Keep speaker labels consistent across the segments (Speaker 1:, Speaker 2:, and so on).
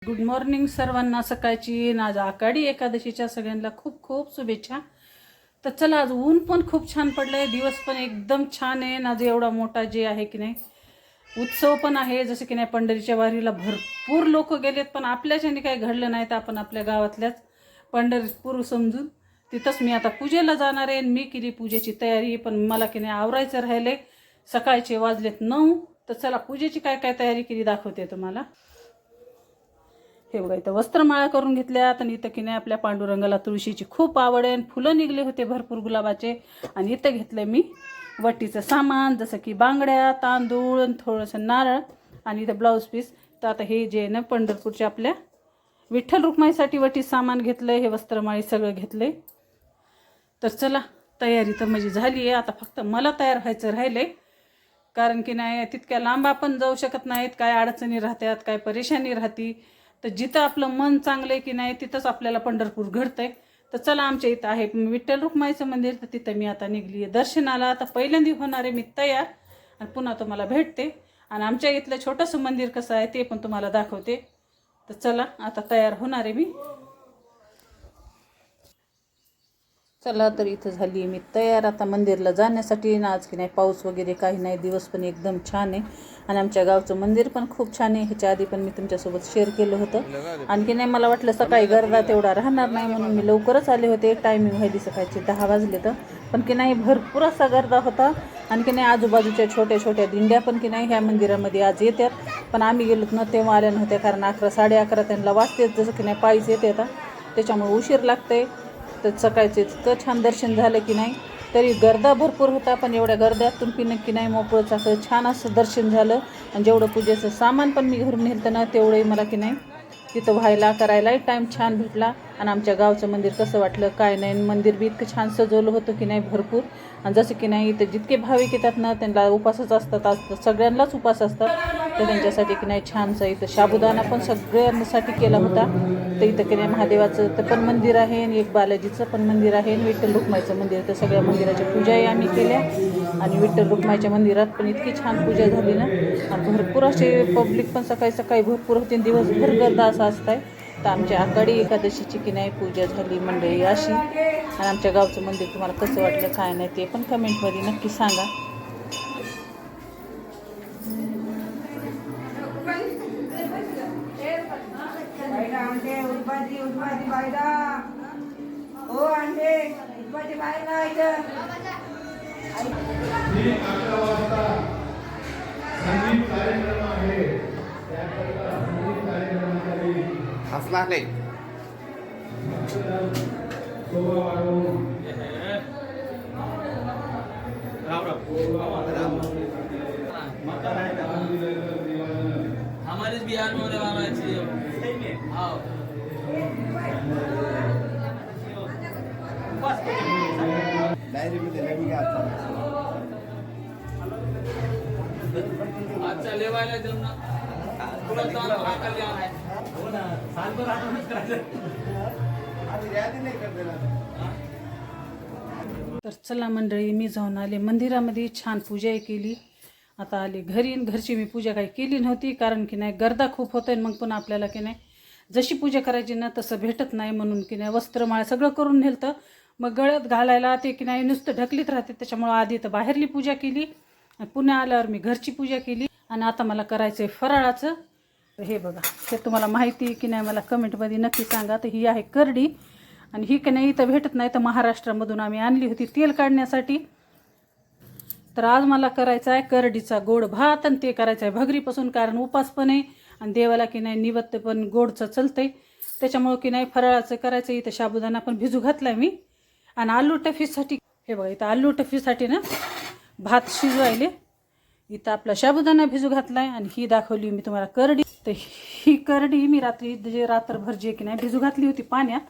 Speaker 1: Good morning सर्वांना. सकाळची आज आषाढी एकादशीच्या सगळ्यांना खूप खूप शुभेच्छा. तर चला, आज ऊन पण खूप छान पडलंय, दिवस पण एकदम छान आहे. आज एवढा मोठा जे आहे की नाही उत्सव पण आहे, जसं की नाही पंढरीच्या वारीला भरपूर लोक गेलेत, पण आपल्याच्याने काही घडलं नाही. तर आपण आपल्या गावातल्याच पंढरपूर समजून तिथंच मी आता पूजेला जाणार आहे. मी केली पूजेची तयारी, पण मला की नाही आवरायचं राहिले. सकाळचे वाजलेत 9. तर चला, पूजेची काय काय तयारी केली दाखवते तुम्हाला. हे बघा, इथं वस्त्रमाळा करून घेतल्यात आणि इथं की नाही आपल्या पांडुरंगाला तुळशीची खूप आवड आहे. फुलं निघले होते भरपूर गुलाबाचे. आणि इथं घेतलं मी वटीचं सामान, जसं की बांगड्या, तांदूळ, थोडंसं नारळ आणि इथं ब्लाऊज पीस. तर आता हे जे आहे ना पंढरपूरच्या आपल्या विठ्ठल रुक्माईसाठी वटी सामान घेतलं, हे वस्त्रमाळी सगळं घेतले. तर चला, तयारी तर माझी झाली आहे. आता फक्त मला तयार व्हायचं राहिले, कारण की नाही तितक्या लांब आपण जाऊ शकत नाहीत. काय अडचणी राहतात, काय परेशानी राहती. तर जिथं आपलं मन चांगलं आहे की नाही तिथंच आपल्याला पंढरपूर घडतंय. तर चला, आमच्या इथं आहे विठ्ठल रुक्माईचं मंदिर, तर तिथं मी आता निघली आहे दर्शनाला. आता पहिल्यांदा होणार आहे मी तयार, आणि पुन्हा तुम्हाला भेटते. आणि आमच्या इथलं छोटंसं मंदिर कसं आहे ते पण तुम्हाला दाखवते. तर चला, आता तयार होणार आहे मी. चला, तर इथं झाली मी तयार आता मंदिरला जाण्यासाठी. आज की नाही पाऊस वगैरे काही नाही, दिवस पण एकदम छान आहे. आणि आमच्या गावचं मंदिर पण खूप छान आहे. ह्याच्या आधी पण मी तुमच्यासोबत शेअर केलं होतं. आणखी नाही, मला वाटलं सकाळी गर्दा तेवढा राहणार नाही, म्हणून मी लवकरच आले होते. टायमिंग व्हायली सकाळची 10 वाजले. तर पण की नाही भरपूर असा गर्दा होता. आणखी नाही आजूबाजूच्या छोट्या छोट्या दिंड्या पण की नाही ह्या मंदिरामध्ये आज येतात. पण आम्ही गेलोत ना तेव्हा आल्या नव्हत्या, कारण 11 11:30 त्यांना वाजतेच, जसं की नाही पायीच येते आता, त्याच्यामुळे उशीर लागते. तर सकाळचे इतकं छान दर्शन झालं की नाही. तरी गर्दा भरपूर होता, पण एवढ्या गर्द्यातून की नक्की नाही मोकळं चाकळं छान असं दर्शन झालं. आणि जेवढं पूजेचं सामान पण मी घरून नेलं ना तेवढंही मला की नाही तिथं व्हायला करायलाही टाईम छान भेटला. आणि आमच्या गावचं मंदिर कसं वाटलं काय नाही, मंदिर बी इतकं छान सजवलं होतं की नाही भरपूर. आणि जसं की नाही इथं जितके भाविक येतात ना त्यांना उपासच असतात, आज सगळ्यांनाच उपास असतात. तर त्यांच्यासाठी की नाही छानसं इथं साबुदाणा पण सगळ्यांसाठी केला होता. तर इथं की नाही महादेवाचं तर पण मंदिर आहे, आणि एक बालाजीचं पण मंदिर आहे, आणि विठ्ठल रुक्माईचं मंदिर. तर सगळ्या मंदिराच्या पूजाही आम्ही केल्या. आणि विठ्ठल रुक्माईच्या मंदिरात पण इतकी छान पूजा झाली ना. आणि भरपूर असे पब्लिक पण सकाळी सकाळी भरपूर होते, दिवसभर गर्दा असा असताय. तर आमच्या आषाढी एकादशीची की नाही पूजा झाली मंडळी अशी. आणि आमच्या गावचं मंदिर तुम्हाला कसं वाटलं काय नाही ते पण कमेंटमध्ये नक्की सांगा.
Speaker 2: हसला नाही.
Speaker 3: हमारे बिहार में होने वाला है
Speaker 2: डायरी मध्ये नवीन काय
Speaker 3: अच्छा लेवायला जाऊन ना तुला जाऊन हा कल्याण आहे हो ना साल भर आठवणच करायचं
Speaker 2: आम्ही यादी नाही करते.
Speaker 1: तर चला मंडळी, मी जाऊन आले मंदिरामध्ये, छान पूजाही केली. आता आले घरी. घरची मी पूजा काही केली नव्हती, कारण की नाही गर्दा खूप होतं. मग पण आपल्याला की नाही जशी पूजा करायची ना तसं भेटत नाही, म्हणून की नाही वस्त्रमाळा सगळं करून नेलतं. मग गळ्यात घालायला ते की नाही नुसतं ढकलीत राहते, त्याच्यामुळं आधी तर बाहेरली पूजा केली, पुन्हा आल्यावर मी घरची पूजा केली. आणि आता मला करायचं आहे फराळाचं. हे बघा, हे तुम्हाला माहिती आहे की नाही मला कमेंटमध्ये नक्की सांगा. तर ही आहे करडी, आणि ही की नाही इथं भेटत नाही, तर महाराष्ट्रामधून आम्ही आणली होती तेल काढण्यासाठी. तर आज मला करायचा आहे करडीचा गोड भात, आणि ते करायचं आहे भगरीपासून, कारण उपास पण आहे आणि देवाला की नाही निवत्त पण गोडचं चलतंय. त्याच्यामुळं की नाही फराळाचं करायचं. इथं साबुदाणा पण भिजू घातला मी. आणि आलू टफीसाठी हे बघा, इथं आलू टफीसाठी ना भात शिजवायले. इथं आपला साबुदाणा भिजू घातला आहे, आणि ही दाखवली मी तुम्हाला करडी. तर ही करडी मी रात्रभर जे की नाही भिजू घातली होती पाण्यात.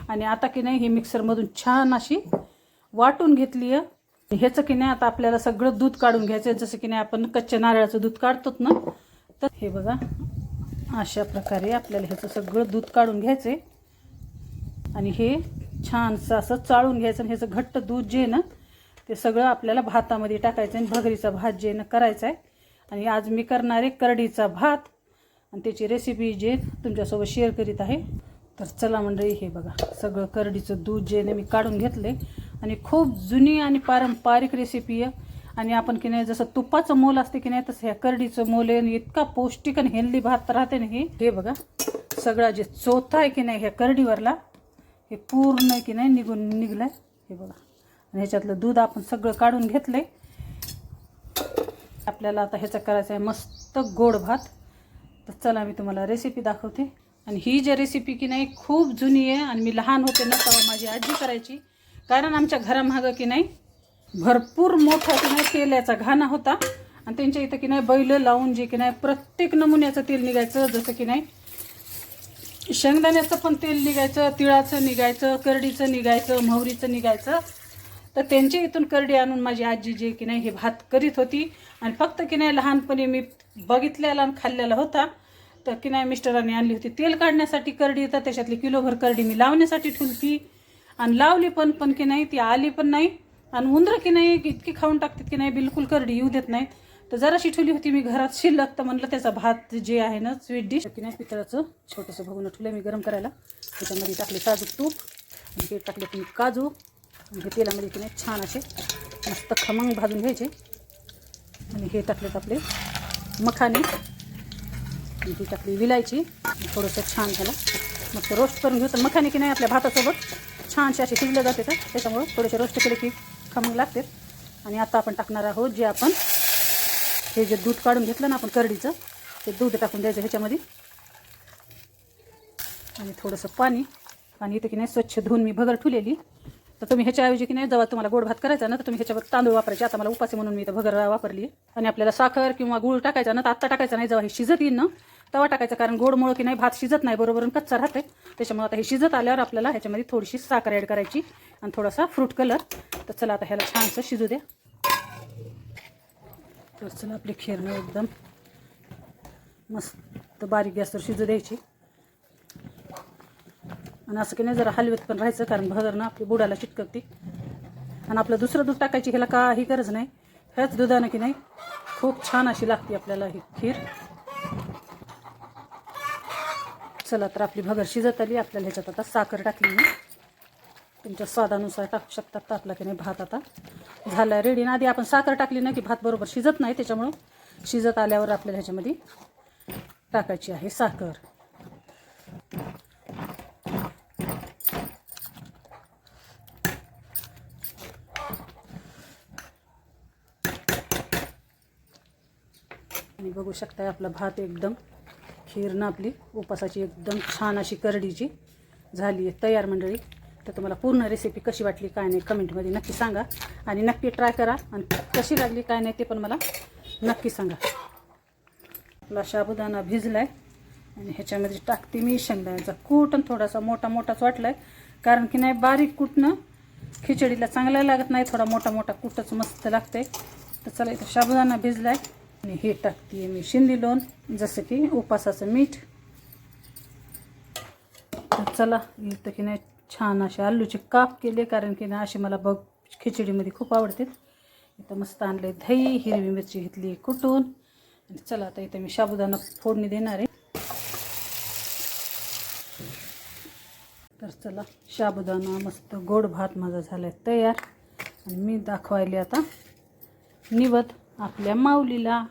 Speaker 1: आणि आता की नाही ही मिक्सरमधून छान अशी वाटून घेतली आहे. ह्याचं की नाही आता आपल्याला सगळं दूध काढून घ्यायचं आहे, जसं की नाही आपण कच्च्या नारळाचं दूध काढतोत ना. तर हे बघा, अशा प्रकारे आपल्याला ह्याचं सगळं दूध काढून घ्यायचं आहे. आणि हे छानसं असं चाळून घ्यायचं. आणि ह्याचं घट्ट दूध जे आहे ना ते सगळं आपल्याला भातामध्ये टाकायचं, आणि भगरीचा भात जे ना करायचा आहे. आणि आज मी करणार आहे करडीचा भात. आणि त्याची रेसिपी जे तुमच्यासोबत शेअर करीत आहे. तर चला मंडळी, हे बघा सगळं करडीचं दूध जे मी काढून घेतले आणि खूप जुनी आणि पारंपरिक रेसिपी आहे. आणि आपण की नाही जसं तुपाचं मोल असते की नाही तसं ह्या करडीचं मोल आहे आणि इतका पौष्टिक आणि हेल्दी भात राहते ना हे बघा. सगळा जे चोथा आहे की नाही ह्या करडीवरला हे पूर्ण की नाही निघलाय हे बघा. आणि ह्याच्यातलं दूध आपण सगळं काढून घेतलंय. आपल्याला आता ह्याचा करायचा आहे मस्त गोड भात. तर चला मी तुम्हाला रेसिपी दाखवते. आणि ही जी रेसिपी की नाही खूप जुनी आहे आणि मी लहान होते ना तेव्हा माझी आजी करायची. कारण आमच्या घरामागं की नाही भरपूर मोठा की नाही तेलाचा घाणा होता आणि त्यांच्या इथं की नाही बैल लावून जे की नाही प्रत्येक नमुन्याचं तेल निघायचं. जसं की नाही शेंगदाण्याचं पण तेल निघायचं, तिळाचं निघायचं, करडीचं निघायचं, मोहरीचं निघायचं. तर त्यांच्या इथून करडी आणून माझी आजी जे की नाही हे भात करीत होती. आणि फक्त की नाही लहानपणी मी बघितलेला आणि खाल्लेला होता. तर की नाही मिस्टरांनी आणली होती तेल काढण्यासाठी करडी. तर त्याच्यातली किलोभर करडी मी लावण्यासाठी ठेवली आणि लावली पण की नाही ती आली पण नाही. आणि उंदरं की नाही इतकी खाऊन टाकतात की नाही बिलकुल करडी येऊ देत नाहीत. तर जराशी ठेवली होती मी घरात शिल्लक. तर म्हणलं त्याचा भात जे आहे ना स्वीट डिश की नाही पितळाचं छोटंसं बघून ठेवलं मी गरम करायला. त्याच्यामध्ये टाकले साजूक तूप आणि हे टाकले तुम्ही काजू आणि हे तेलामध्ये की नाही छान असे मस्त खमंग भाजून घ्यायचे. आणि हे टाकलेत आपले मखाने आणि ही टाकली विलायची. थोडंसं छान झालं मस्त रोस्ट करून घेऊ. तर मखाने की नाही आपल्या भातासोबत छानसे असे शिजले जाते तर त्याच्यामुळं थोडेसे रोस्ट केले की खमंग लागतात. आणि आता आपण टाकणार आहोत जे आपण हे जे दूध काढून घेतलं ना आपण करडीचं ते दूध टाकून द्यायचं ह्याच्यामध्ये. आणि थोडंसं पाणी इथं की नाही स्वच्छ धुवून मी भगर ठेवलेली. तर तुम्ही ह्याच्याऐवजी की नाही जेव्हा तुम्हाला गोड भात करायचा ना तर तुम्ही ह्याच्यावर तांदूळ वापरायचे. आता मला उपासी म्हणून मी इथं भगर वापरली. आणि आपल्याला साखर किंवा गूळ टाकायचा ना तर आत्ता टाकायचा नाही, जेव्हा हे शिजत येईल ना तेव्हा टाकायचं. कारण गोडमुळं की नाही भात शिजत नाही बरोबर आणि कच्चा राहते. त्याच्यामुळे आता हे शिजत आल्यावर आपल्याला ह्याच्यामध्ये थोडीशी साखर ॲड करायची आणि थोडासा फ्रूट कलर. तर चला आता ह्याला छानसं शिजू द्या. तर चला आपली खीरनं एकदम मस्त बारीक गॅसवर शिजू द्यायची. आणि असं की नाही जरा हलवत पण राहायचं कारण भगर ना आपली बुडाला चिटकते. आणि आपलं दुसरं दूध टाकायची ह्याला काही गरज नाही. ह्याच दुधानं की नाही खूप छान अशी लागते आपल्याला ही खीर. चला तर आपली भगर शिजत आली. आपल्याला ह्याच्यात आता साखर टाकली मी. तुमच्या स्वादानुसार टाकू शकतात. तर आपला की नाही भात आता झाला रेडी. आणि आधी आपण साखर टाकली ना की भात बरोबर शिजत नाही. त्याच्यामुळं शिजत आल्यावर आपल्याला ह्याच्यामध्ये टाकायची आहे साखर. आणि बघू शकताय आपला भात एकदम खीरनं आपली उपासाची एकदम छान अशी करडीची झाली आहे तयार मंडळी. तर तुम्हाला पूर्ण रेसिपी कशी वाटली काय नाही कमेंटमध्ये नक्की सांगा. आणि नक्की ट्राय करा आणि कशी लागली काय नाही ते पण मला नक्की सांगा. आपला साबुदाणा भिजला आहे आणि ह्याच्यामध्ये टाकते मी शेंगदाण्याचा कूट. आणि थोडासा मोठाच वाटला आहे कारण की नाही बारीक कुटनं खिचडीला चांगला लागत नाही. थोडा मोठा कूटच मस्त लागते. तर चला इथं साबुदाणा भिजला आहे आणि हे टाकते मी शिंदी लोण जसं की उपासाचं मीठ. तर चला इथं की नाही छान असे आलूचे काप केले कारण की नाही असे मला खिचडीमध्ये खूप आवडते. इथं मस्त आणले दही, हिरवी मिरची घेतली कुटून. आणि चला आता इथं मी साबुदाणा फोडणी देणार आहे. तर चला साबुदाणा मस्त गोड भात माझा झाला आहे तयार. आणि मी दाखवायले आता निवद आपल्या माऊलीला.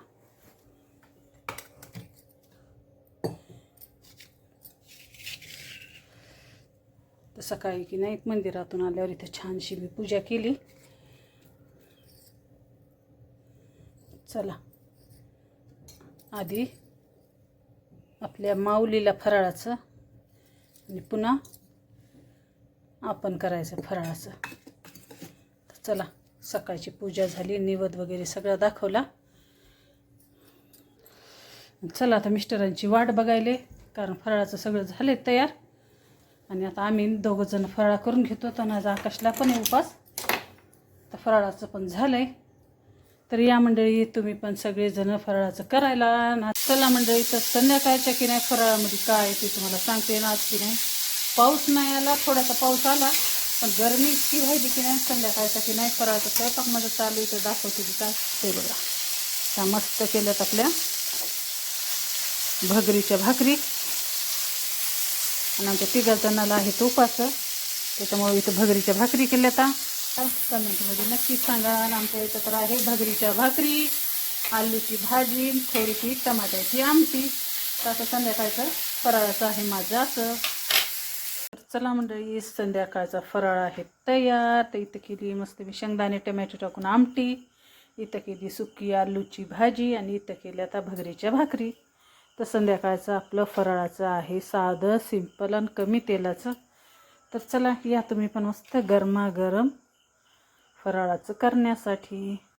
Speaker 1: तर सकाळी की नाही मंदिरातून आल्यावर इथे छानशी मी पूजा केली. चला आधी आपल्या माऊलीला फराळाचं आणि पुन्हा आपण करायचं फराळाचं. तर चला सकाळची पूजा झाली, निवद वगैरे सगळं दाखवला. चला आता मिस्टरांची वाट बघायले कारण फराळाचं सगळं झाले तयार. आणि आता आम्ही दोघंजण फराळ करून घेतो. तर आज आकाशला पण आहे उपास. तर फराळाचं पण झालं आहे. तर या मंडळी तुम्ही पण सगळेजण फराळाचं करायला. चला मंडळी तर संध्याकाळच्या की नाही फराळामध्ये काय आहे ते तुम्हाला सांगते ना. आज की नाही पाऊस नाही आला, थोडासा पाऊस आला पण गरमी इतकी व्हायची की नाही. संध्याकाळच्या की नाही फराळाचं स्वयंपाक माझं चालू इथं दाखवते की काय ते बघा. त्या मस्त केल्यात आपल्या भगरीच्या भाकरी आणि आमच्या तिघा जणाला आहेत उपास, त्याच्यामुळे इथं भगरीच्या भाकरी केल्या. आता कमेंटमध्ये नक्कीच सांगा. आणि आमच्या इथं तर आहे भगरीच्या भाकरी, आलूची भाजी, थोडीशी टमाट्याची आमटी. तर आता संध्याकाळचं फराळाचं आहे माझं असं. तर चला मंडळी, संध्याकाळचा फराळ आहे तयार. तर इथं केली मस्त शेंगदाणे टमॅटो टाकून आमटी, इथं केली सुकी आलूची भाजी आणि इथं केली आता भगरीच्या भाकरी. तर संध्याकाळचं आपलं फराळाचं आहे साधं सिंपल आणि कमी तेलाचं. तर चला या तुम्ही पण मस्त गरमागरम फराळाचं करण्यासाठी.